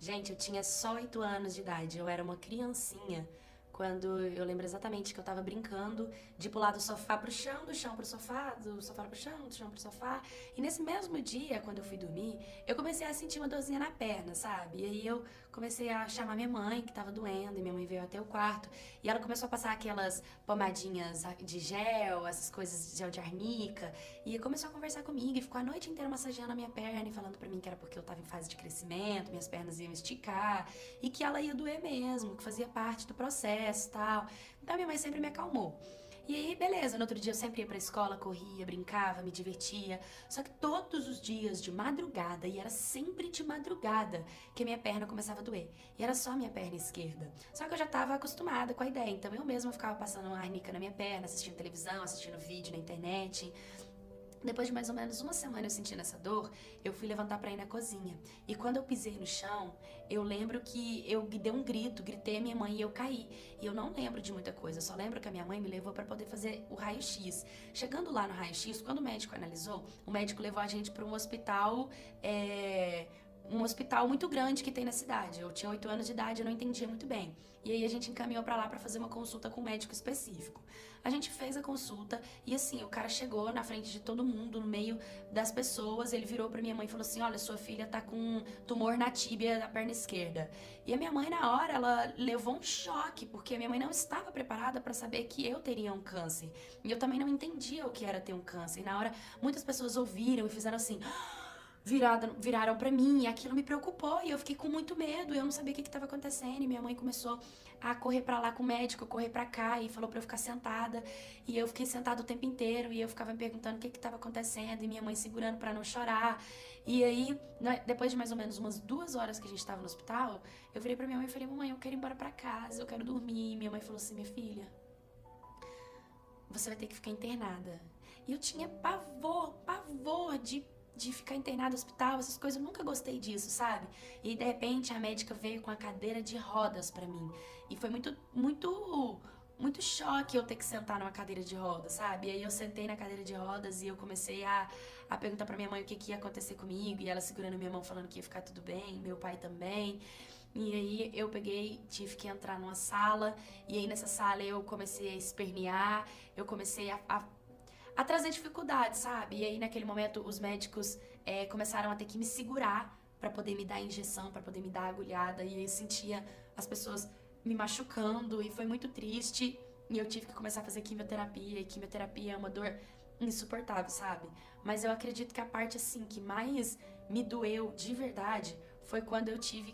Gente, eu tinha só 8 anos de idade, eu era uma criancinha. Quando eu lembro exatamente que eu tava brincando de pular do sofá pro chão, do chão pro sofá, do sofá pro chão, do chão pro sofá. E nesse mesmo dia, quando eu fui dormir, eu comecei a sentir uma dorzinha na perna, sabe? E aí eu comecei a chamar minha mãe, que tava doendo, e minha mãe veio até o quarto. E ela começou a passar aquelas pomadinhas de gel, essas coisas de gel de arnica. E começou a conversar comigo e ficou a noite inteira massageando a minha perna e falando pra mim que era porque eu tava em fase de crescimento, minhas pernas iam esticar e que ela ia doer mesmo, que fazia parte do processo e tal. Então minha mãe sempre me acalmou. E aí, beleza, no outro dia eu sempre ia pra escola, corria, brincava, me divertia. Só que todos os dias, de madrugada, e era sempre de madrugada, que a minha perna começava a doer. E era só a minha perna esquerda. Só que eu já tava acostumada com a ideia, então eu mesma ficava passando uma arnica na minha perna, assistindo televisão, assistindo vídeo na internet. Depois de mais ou menos uma semana eu sentindo essa dor, eu fui levantar pra ir na cozinha. E quando eu pisei no chão, eu lembro que eu dei um grito, gritei a minha mãe e eu caí. E eu não lembro de muita coisa, eu só lembro que a minha mãe me levou pra poder fazer o raio-x. Chegando lá no raio-x, quando o médico analisou, o médico levou a gente pra um hospital muito grande que tem na cidade. Eu tinha 8 anos de idade, eu não entendia muito bem. E aí a gente encaminhou pra lá pra fazer uma consulta com um médico específico. A gente fez a consulta e assim, o cara chegou na frente de todo mundo, no meio das pessoas, ele virou pra minha mãe e falou assim: "Olha, sua filha tá com um tumor na tíbia da perna esquerda". E a minha mãe na hora, ela levou um choque, porque a minha mãe não estava preparada pra saber que eu teria um câncer. E eu também não entendia o que era ter um câncer. E na hora, muitas pessoas ouviram e fizeram assim: viraram pra mim, e aquilo me preocupou, e eu fiquei com muito medo, eu não sabia o que estava acontecendo, e minha mãe começou a correr pra lá com o médico, correr pra cá, e falou pra eu ficar sentada, e eu fiquei sentada o tempo inteiro, e eu ficava me perguntando o que estava acontecendo, e minha mãe segurando pra não chorar, e aí, depois de mais ou menos umas 2 horas que a gente tava no hospital, eu virei pra minha mãe e falei: "Mamãe, eu quero ir embora pra casa, eu quero dormir", e minha mãe falou assim: "Minha filha, você vai ter que ficar internada". E eu tinha pavor de ficar internada no hospital, essas coisas, eu nunca gostei disso, sabe? E de repente a médica veio com a cadeira de rodas pra mim. E foi muito choque eu ter que sentar numa cadeira de rodas, sabe? E aí eu sentei na cadeira de rodas e eu comecei a perguntar pra minha mãe o que ia acontecer comigo, e ela segurando minha mão falando que ia ficar tudo bem, meu pai também. E aí eu peguei, tive que entrar numa sala, e aí nessa sala eu comecei a espernear, eu comecei a trazer dificuldade, sabe? E aí naquele momento os médicos começaram a ter que me segurar pra poder me dar injeção, pra poder me dar agulhada, e eu sentia as pessoas me machucando, e foi muito triste. E eu tive que começar a fazer quimioterapia, e quimioterapia é uma dor insuportável, sabe? Mas eu acredito que a parte assim que mais me doeu de verdade foi quando eu tive